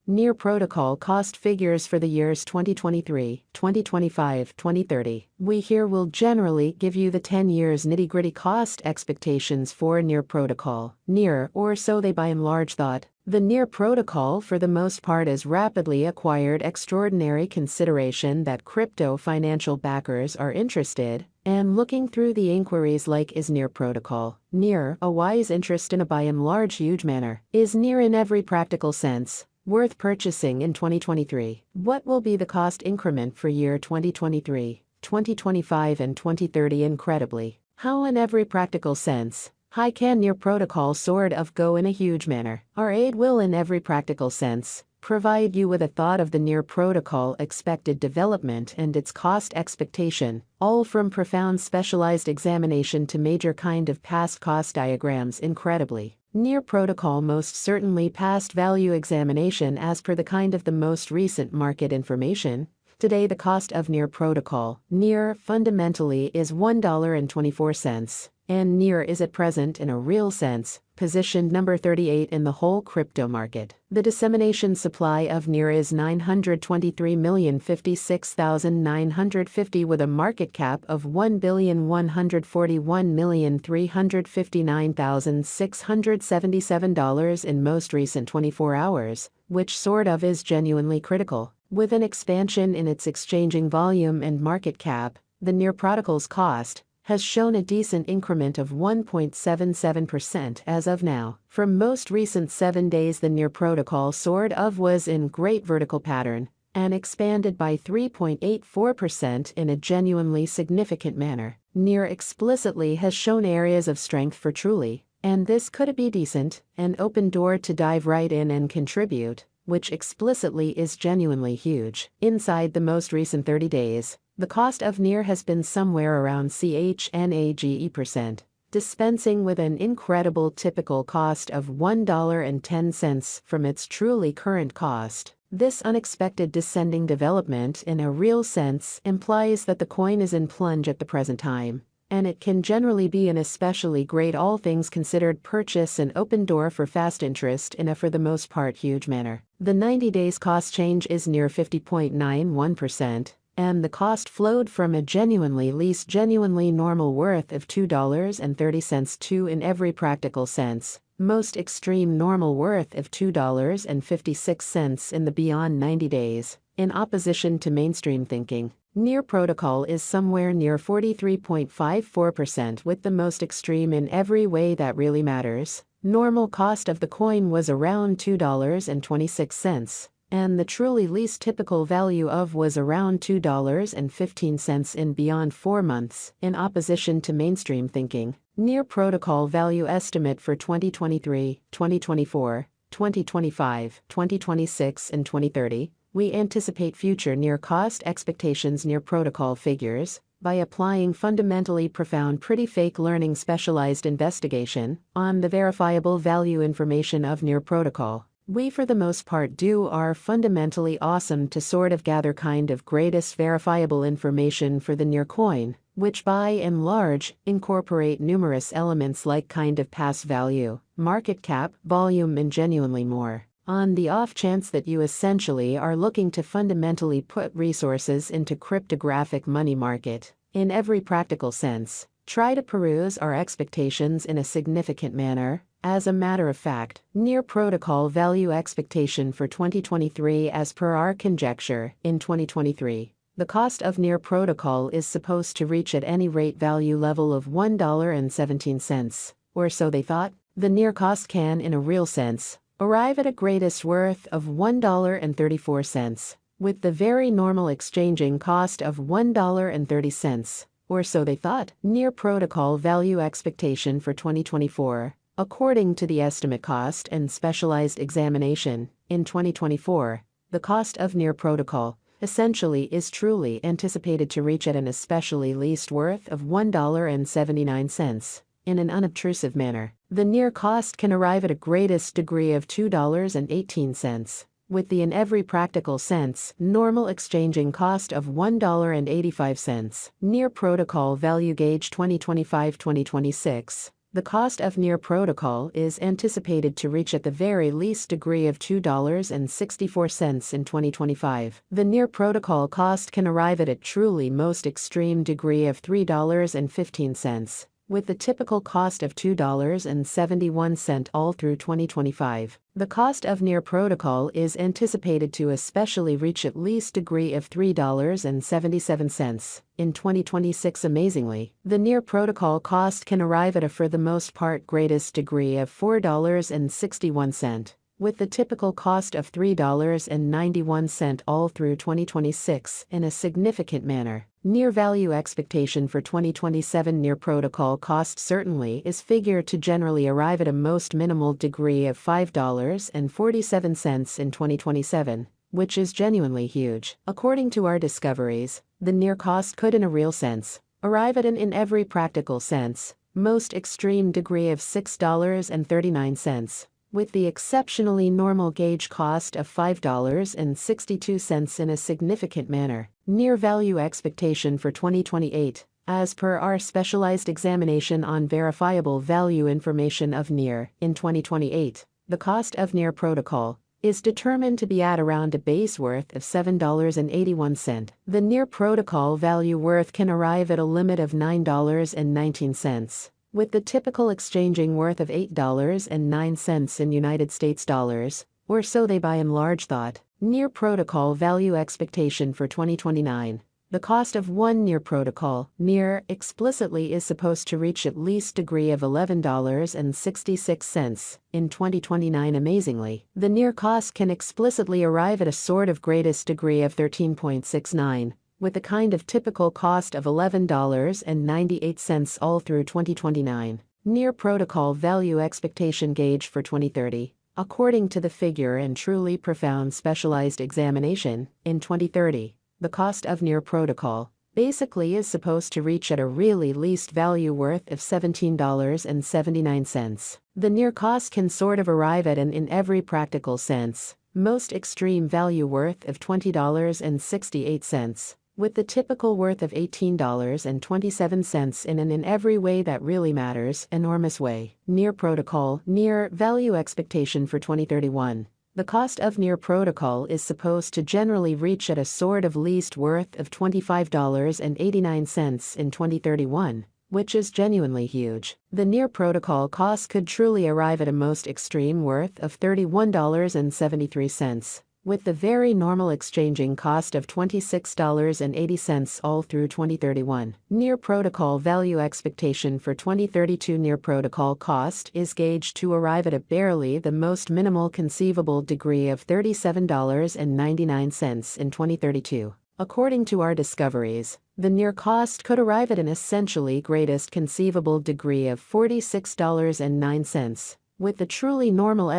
Near protocol cost figures for the years 2023, 2025, 2030. We here will generally give you the 10 years nitty-gritty cost expectations for Near protocol. Near, or so they by and large thought. The Near protocol for the most part is rapidly acquired extraordinary consideration that crypto financial backers are interested and looking through the inquiries like is Near protocol. Near, a wise interest in a by and large huge manner, is near in every practical sense worth purchasing in 2023. What will be the cost increment for year 2023, 2025 and 2030? Incredibly, how in every practical sense high can Near protocol sort of go in a huge manner? Our aid will in every practical sense provide you with a thought of the Near protocol expected development and its cost expectation, all from profound specialized examination to major kind of past cost diagrams. Incredibly, Near protocol most certainly past value examination as per the kind of the most recent market information. Today the cost of Near protocol, Near fundamentally is $1.24, and Near is at present in a real sense, positioned number 38 in the whole crypto market. The dissemination supply of Near is 923,056,950 with a market cap of $1,141,359,677 in most recent 24 hours, which sort of is genuinely critical. With an expansion in its exchanging volume and market cap, the Near protocol's cost has shown a decent increment of 1.77% as of now. From most recent 7 days, the Near protocol sort of was in great vertical pattern and expanded by 3.84% in a genuinely significant manner. Near explicitly has shown areas of strength for truly, and this could be decent, an open door to dive right in and contribute, which explicitly is genuinely huge. Inside the most recent 30 days, the cost of Near has been somewhere around CHNAGE%, dispensing with an incredible typical cost of $1.10 from its truly current cost. This unexpected descending development in a real sense implies that the coin is in plunge at the present time, and it can generally be an especially great all things considered purchase and open door for fast interest in a for the most part huge manner. The 90 days cost change is near 50.91%. And the cost flowed from a genuinely normal worth of $2.30 to in every practical sense, most extreme normal worth of $2.56 in the beyond 90 days. In opposition to mainstream thinking, Near protocol is somewhere near 43.54% with the most extreme in every way that really matters. Normal cost of the coin was around $2.26. And the truly least typical value of was around $2.15 in beyond 4 months. In opposition to mainstream thinking, Near protocol value estimate for 2023, 2024, 2025, 2026 and 2030, we anticipate future Near cost expectations Near protocol figures by applying fundamentally profound pretty fake learning specialized investigation on the verifiable value information of Near protocol. We for the most part do our fundamentally awesome to sort of gather kind of greatest verifiable information for the Near coin, which by and large incorporate numerous elements like kind of past value, market cap, volume and genuinely more. On the off chance that you essentially are looking to fundamentally put resources into cryptographic money market, in every practical sense, try to peruse our expectations in a significant manner. As a matter of fact, Near protocol value expectation for 2023 as per our conjecture, in 2023, the cost of Near protocol is supposed to reach at any rate value level of $1.17, or so they thought. The Near cost can in a real sense arrive at a greatest worth of $1.34, with the very normal exchanging cost of $1.30, or so they thought. Near protocol value expectation for 2024. According to the estimate cost and specialized examination, in 2024, the cost of Near protocol essentially is truly anticipated to reach at an especially least worth of $1.79. In an unobtrusive manner, the Near cost can arrive at a greatest degree of $2.18, with the in every practical sense normal exchanging cost of $1.85. Near protocol value gauge 2025-2026. The cost of Near protocol is anticipated to reach at the very least degree of $2.64 in 2025. The Near protocol cost can arrive at a truly most extreme degree of $3.15, with the typical cost of $2.71 all through 2025. The cost of Near protocol is anticipated to especially reach at least degree of $3.77 in 2026. Amazingly, the Near protocol cost can arrive at a for the most part greatest degree of $4.61, with the typical cost of $3.91 all through 2026 in a significant manner. Near value expectation for 2027. Near protocol cost certainly is figured to generally arrive at a most minimal degree of $5.47 in 2027, which is genuinely huge. According to our discoveries, the near cost could in a real sense arrive at an in every practical sense most extreme degree of $6.39. With the exceptionally normal gauge cost of $5.62 in a significant manner. Near value expectation for 2028, as per our specialized examination on verifiable value information of Near, in 2028, the cost of Near protocol is determined to be at around a base worth of $7.81. The Near protocol value worth can arrive at a limit of $9.19. With the typical exchanging worth of $8.09 in United States dollars, or so they by and large thought. Near protocol value expectation for 2029. The cost of one Near protocol, Near, explicitly is supposed to reach at least degree of $11.66 in 2029. Amazingly, the Near cost can explicitly arrive at a sort of greatest degree of 13.69. With a kind of typical cost of $11.98 all through 2029. Near protocol value expectation gauge for 2030. According to the figure and truly profound specialized examination, in 2030, the cost of Near protocol basically is supposed to reach at a really least value worth of $17.79. The Near cost can sort of arrive at an in every practical sense most extreme value worth of $20.68. With the typical worth of $18.27 in an in every way that really matters enormous way. Near protocol, Near value expectation for 2031. The cost of Near protocol is supposed to generally reach at a sort of least worth of $25.89 in 2031, which is genuinely huge. The Near protocol cost could truly arrive at a most extreme worth of $31.73. With the very normal exchanging cost of $26.80 all through 2031. Near protocol value expectation for 2032. Near protocol cost is gauged to arrive at a barely the most minimal conceivable degree of $37.99 in 2032. According to our discoveries, the Near cost could arrive at an essentially greatest conceivable degree of $46.09, with the truly normal